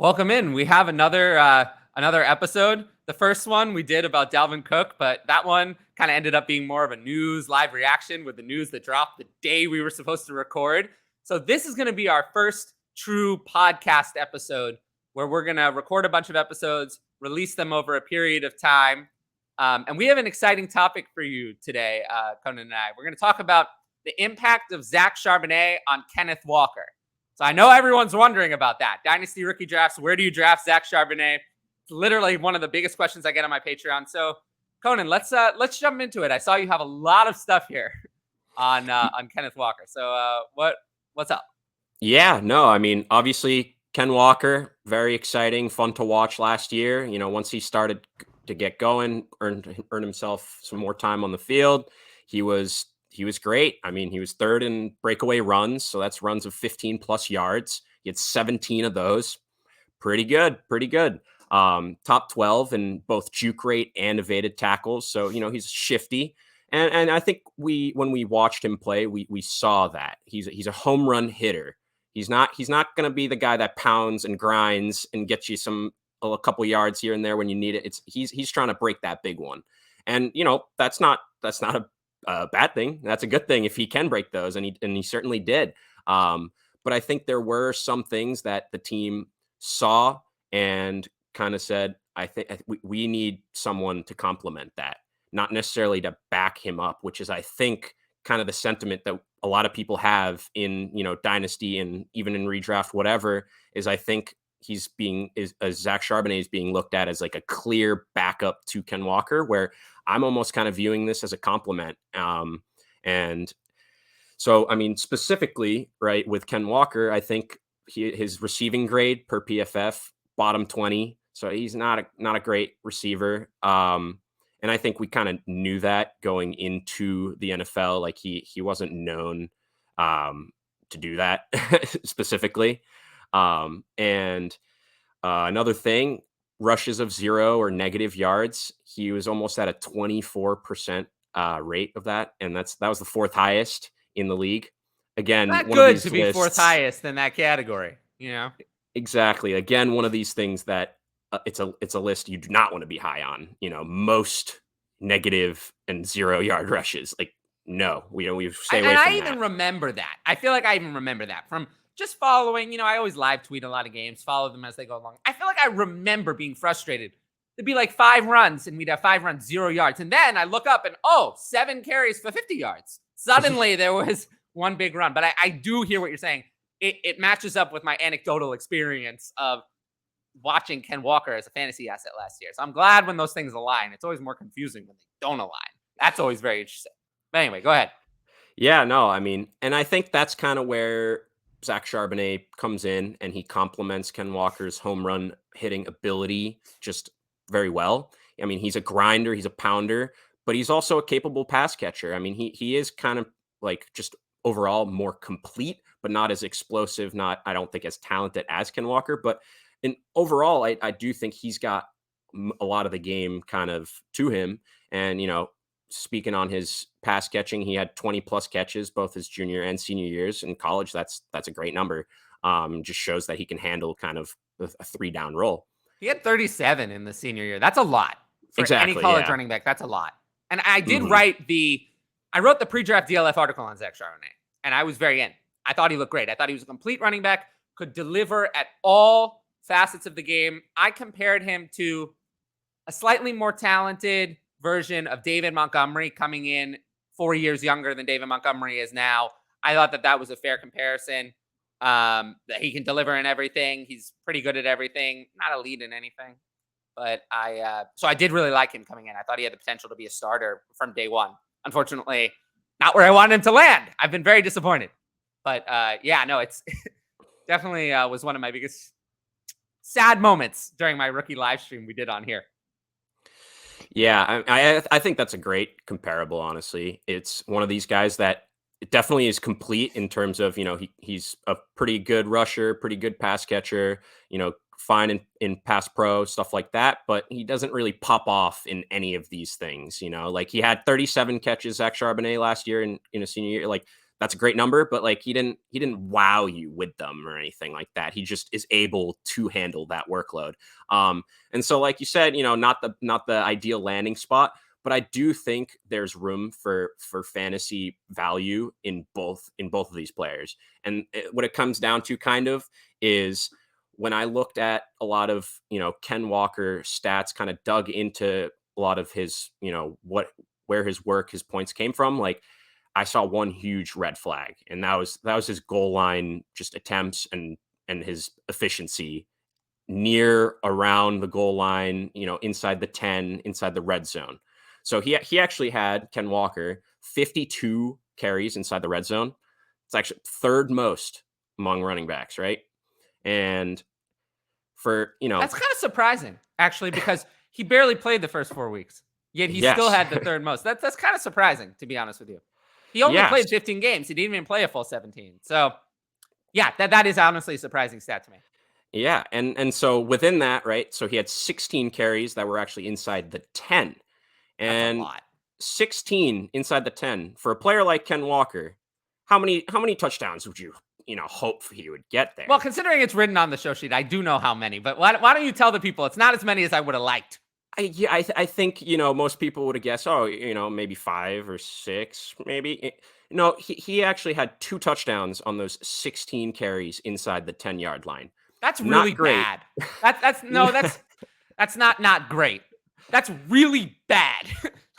Welcome in. We have another episode. The first one we did about Dalvin Cook, but that one kind of ended up being more of a news live reaction with the news that dropped the day we were supposed to record. So this is going to be our first true podcast episode where we're going to record a bunch of episodes, release them over a period of time. And we have an exciting topic for you today, Conan and I. We're going to talk about the impact of Zach Charbonnet on Kenneth Walker. So I know everyone's wondering about that. Dynasty rookie drafts, where do you draft Zach Charbonnet? It's literally one of the biggest questions I get on my Patreon. So Conan, let's jump into it. I saw you have a lot of stuff here on Kenneth Walker. So what's up? Yeah, no, I mean, obviously Ken Walker, very exciting, fun to watch last year. You know, once he started to get going, earned himself some more time on the field. He was great. I mean, he was third in breakaway runs, so that's runs of 15 plus yards. He had 17 of those. Pretty good. Top 12 in both juke rate and evaded tackles. So, you know, he's shifty. And I think when we watched him play, we saw that. He's a home run hitter. He's not going to be the guy that pounds and grinds and gets you a couple yards here and there when you need it. He's trying to break that big one. And, you know, that's not a bad thing. That's a good thing if he can break those, and he certainly did. But I think there were some things that the team saw and kind of said, I think we need someone to complement that, not necessarily to back him up, which is, I think, kind of the sentiment that a lot of people have in, you know, Dynasty and even in redraft, whatever, is I think Zach Charbonnet is being looked at as like a clear backup to Ken Walker, where I'm almost kind of viewing this as a compliment. And so, I mean, specifically, right, with Ken Walker, I think his receiving grade per PFF, bottom 20. So he's not a great receiver. And I think we kind of knew that going into the NFL. Like he wasn't known to do that specifically. And another thing, rushes of 0 or negative yards. He was almost at a 24% rate of that. And that was the fourth highest in the league. Again, Not good to be fourth highest in that category, you know? Exactly. Again, one of these things that it's a list you do not want to be high on. You know, most negative and 0 yard rushes. Like, no, we stay away from that. I even remember that. I feel like I even remember that from just following. You know, I always live tweet a lot of games, follow them as they go along. I feel like I remember being frustrated. It'd be like 5 runs, and we'd have 5 runs, 0 yards. And then I look up and, 7 carries for 50 yards. Suddenly there was one big run. But I do hear what you're saying. It matches up with my anecdotal experience of watching Ken Walker as a fantasy asset last year. So I'm glad when those things align. It's always more confusing when they don't align. That's always very interesting. But anyway, go ahead. Yeah, no, I mean, and I think that's kind of where Zach Charbonnet comes in, and he complements Ken Walker's home run hitting ability just very well. I mean, he's a grinder, he's a pounder, but he's also a capable pass catcher. I mean, he is kind of like just overall more complete, but not as explosive, I don't think as talented as Ken Walker. But overall, I do think he's got a lot of the game kind of to him. And, you know, speaking on his pass catching, he had 20 plus catches both his junior and senior years in college. That's a great number. Just shows that he can handle kind of a 3-down role. He had 37 in the senior year. That's a lot for any college running back. That's a lot. And I did I wrote the pre-draft DLF article on Zach Charbonnet, and I was very in. I thought he looked great. I thought he was a complete running back, could deliver at all facets of the game. I compared him to a slightly more talented version of David Montgomery, coming in 4 years younger than David Montgomery is now. I thought that was a fair comparison. That he can deliver in everything. He's pretty good at everything. Not elite in anything. But so I did really like him coming in. I thought he had the potential to be a starter from day one. Unfortunately, not where I wanted him to land. I've been very disappointed. But yeah, no, it's definitely was one of my biggest sad moments during my rookie live stream we did on here. Yeah, I think that's a great comparable, honestly. It's one of these guys that it definitely is complete in terms of, you know, he's a pretty good rusher, pretty good pass catcher, you know, fine in pass pro, stuff like that, but he doesn't really pop off in any of these things, you know, like he had 37 catches, Zach Charbonnet, last year in a senior year. Like that's a great number, but like he didn't wow you with them or anything like that. He just is able to handle that workload. And so like you said, not the ideal landing spot, but I do think there's room for fantasy value in both of these players. And what it comes down to kind of is when I looked at a lot of, Ken Walker stats, kind of dug into a lot of his, where his points came from, like I saw one huge red flag, and that was his goal line just attempts and his efficiency near around the goal line, inside the 10, inside the red zone. So he actually had, Ken Walker, 52 carries inside the red zone. It's actually third most among running backs, right? And for, that's kind of surprising, actually, because he barely played the first 4 weeks, yet he still had the third most. That's kind of surprising, to be honest with you. He only played 15 games. He didn't even play a full 17. So, yeah, that is honestly a surprising stat to me. Yeah, and so within that, right? So he had 16 carries that were actually inside the 10. And that's a lot. 16 inside the 10 for a player like Ken Walker. How many touchdowns would you hope he would get there? Well, considering it's written on the show sheet, I do know how many. But why don't you tell the people it's not as many as I would have liked? I think most people would have guessed, maybe 5 or 6, maybe. No, he actually had 2 touchdowns on those 16 carries inside the 10-yard line. That's really bad. That's not great. That's really bad.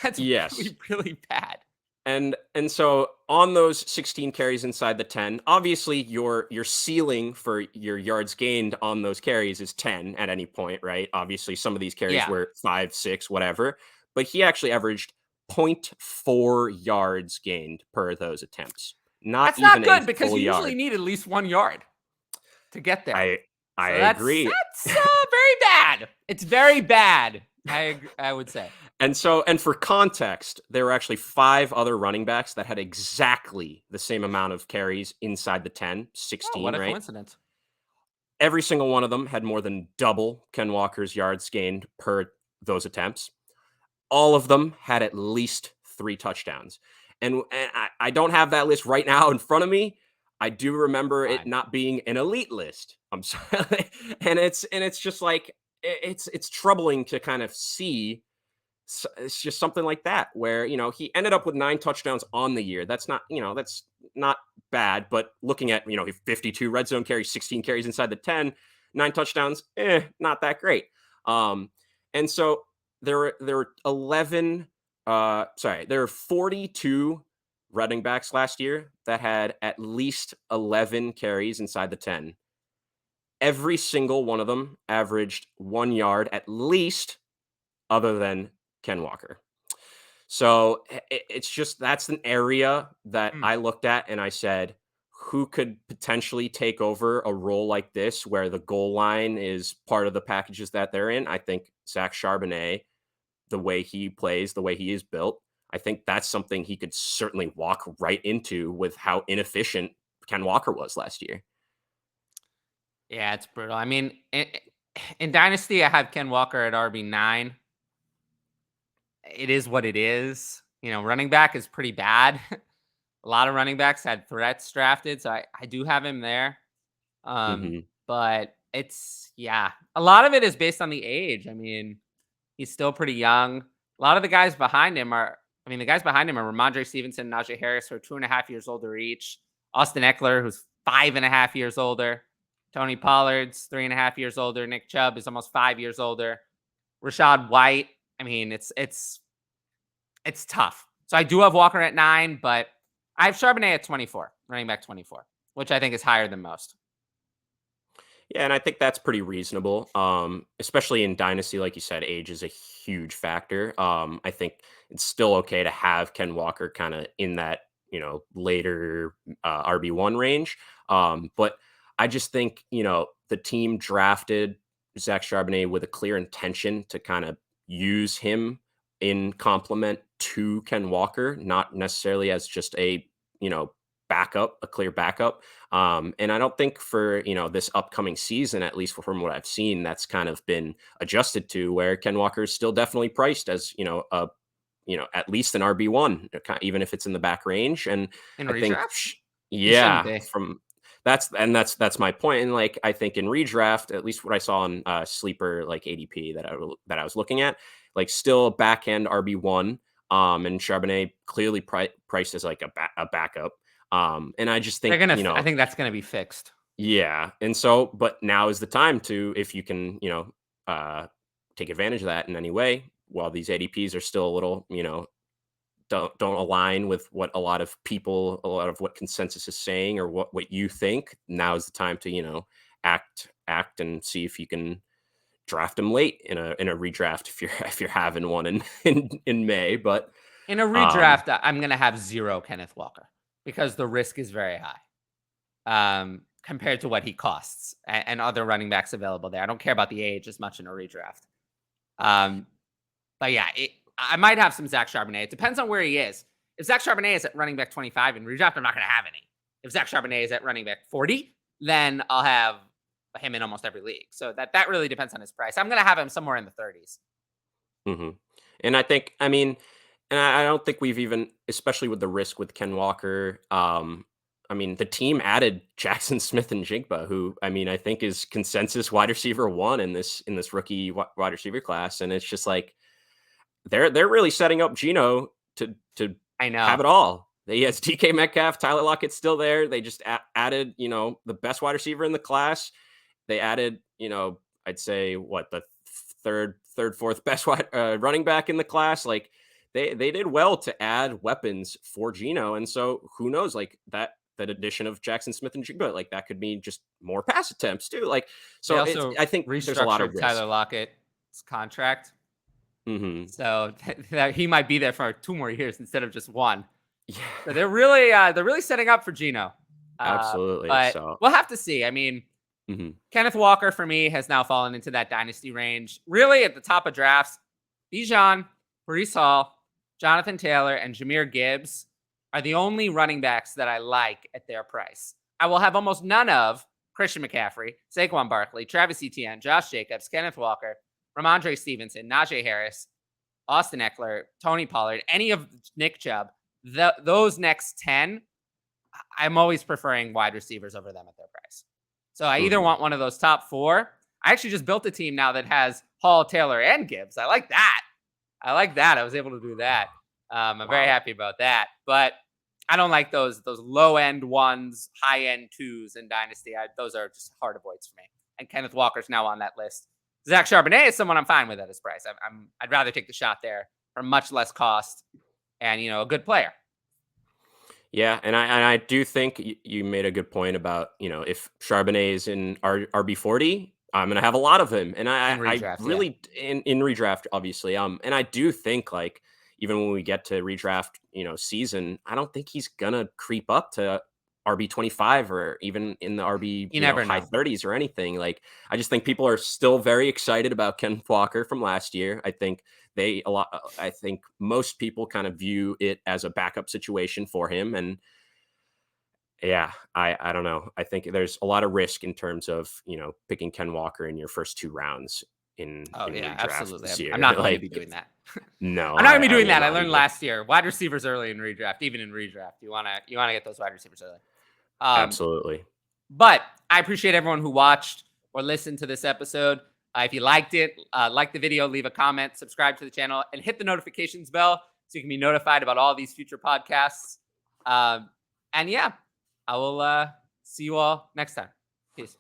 That's really, really bad. And so on those 16 carries inside the 10, obviously your ceiling for your yards gained on those carries is 10 at any point, right? Obviously some of these carries were 5, 6, whatever, but he actually averaged 0.4 yards gained per those attempts. That's not good because you usually need at least 1 yard to get there. I agree. That's very bad. It's very bad. I would say. And for context, there were actually 5 other running backs that had exactly the same amount of carries inside the 10, 16, what a right? coincidence. Every single one of them had more than double Ken Walker's yards gained per those attempts. All of them had at least 3 touchdowns. And I don't have that list right now in front of me. I do remember it not being an elite list. I'm sorry. and it's just like, it's troubling to kind of see. It's just something like that where, he ended up with 9 touchdowns on the year. That's not, that's not bad, but looking at, 52 red zone carries, 16 carries inside the 10, 9 touchdowns, not that great. And so there were 42 running backs last year that had at least 11 carries inside the 10. Every single one of them averaged 1 yard at least, other than Ken Walker. So it's just, that's an area that I looked at and I said, who could potentially take over a role like this where the goal line is part of the packages that they're in? I think Zach Charbonnet, the way he plays, the way he is built, I think that's something he could certainly walk right into with how inefficient Ken Walker was last year. Yeah, it's brutal. I mean, in Dynasty, I have Ken Walker at RB9. It is what it is. Running back is pretty bad. A lot of running backs had threats drafted, so I do have him there. But it's, a lot of it is based on the age. I mean, he's still pretty young. A lot of the guys behind him are Ramondre Stevenson, Najee Harris, who are 2.5 years older each. Austin Eckler, who's 5.5 years older. Tony Pollard's 3.5 years older. Nick Chubb is almost 5 years older. Rashad White. I mean, it's tough. So I do have Walker at 9, but I have Charbonnet at 24, running back 24, which I think is higher than most. Yeah, and I think that's pretty reasonable, especially in Dynasty. Like you said, age is a huge factor. I think it's still okay to have Ken Walker kind of in that, later RB1 range. But I just think, the team drafted Zach Charbonnet with a clear intention to kind of use him in complement to Ken Walker, not necessarily as just a, backup, a clear backup. And I don't think for, this upcoming season, at least from what I've seen, that's kind of been adjusted to where Ken Walker is still definitely priced as, a at least an RB1, even if it's in the back range. And in I think, yeah, that's my point. And like, I think in redraft, at least what I saw on sleeper, like ADP that I was looking at, like still back end RB1, and Charbonnet clearly priced as like a backup. And I just think, I think that's going to be fixed. Yeah. And so, but now is the time to, if you can, take advantage of that in any way, while these ADPs are still a little, don't align with what a lot of what consensus is saying or what you think. Now is the time to, act and see if you can draft them late in a redraft if you're having one in May. But in a redraft, I'm gonna have 0 Kenneth Walker because the risk is very high compared to what he costs and other running backs available there. I don't care about the age as much in a redraft. But yeah, I might have some Zach Charbonnet. It depends on where he is. If Zach Charbonnet is at running back 25 in redraft, I'm not going to have any. If Zach Charbonnet is at running back 40, then I'll have him in almost every league. So that really depends on his price. I'm going to have him somewhere in the 30s. Mm-hmm. And I think, and I don't think we've even, especially with the risk with Ken Walker, the team added Jackson Smith-Njigba, who, I think is consensus wide receiver 1 in this rookie wide receiver class. And it's just like, they're really setting up Geno to have it all. He has DK Metcalf, Tyler Lockett's still there. They just added, the best wide receiver in the class. They added, I'd say the third, fourth best running back in the class. Like they did well to add weapons for Geno. And so who knows, like that addition of Jackson Smith-Njigba, like that could mean just more pass attempts too. Like, so I think there's a lot of risk. Tyler Lockett's contract. Mm-hmm. So that he might be there for 2 more years instead of just 1. Yeah. So they're really setting up for Geno. Absolutely. But so we'll have to see. Mm-hmm. Kenneth Walker for me has now fallen into that dynasty range. Really at the top of drafts, Bijan, Breece Hall, Jonathan Taylor, and Jahmyr Gibbs are the only running backs that I like at their price. I will have almost none of Christian McCaffrey, Saquon Barkley, Travis Etienne, Josh Jacobs, Kenneth Walker, Ramondre Stevenson, Najee Harris, Austin Eckler, Tony Pollard, any of Nick Chubb. Those next 10, I'm always preferring wide receivers over them at their price. So I either want one of those top 4. I actually just built a team now that has Hall, Taylor, and Gibbs. I like that. I was able to do that. I'm very happy about that. But I don't like those low-end 1s, high-end 2s in Dynasty. Those are just hard avoids for me. And Kenneth Walker's now on that list. Zach Charbonnet is someone I'm fine with at his price. I'd rather take the shot there for much less cost and, a good player. Yeah, and I do think you made a good point about, if Charbonnet is in RB40, I'm going to have a lot of him. And I really, in redraft, obviously. And I do think, like, even when we get to redraft, season, I don't think he's going to creep up to RB25 or even in the RB high 30s or anything. Like, I just think people are still very excited about Ken Walker from last year. I think I think most people kind of view it as a backup situation for him. And yeah, I don't know. I think there's a lot of risk in terms of, picking Ken Walker in your first 2 rounds in redraft absolutely. this year. I'm not going to be doing that. No, I'm not going to be doing that. I learned last year, wide receivers early in redraft, even in redraft, you want to get those wide receivers early. Absolutely. But I appreciate everyone who watched or listened to this episode. If you liked it, like the video, leave a comment, subscribe to the channel, and hit the notifications bell so you can be notified about all these future podcasts. And yeah, I will see you all next time. Peace.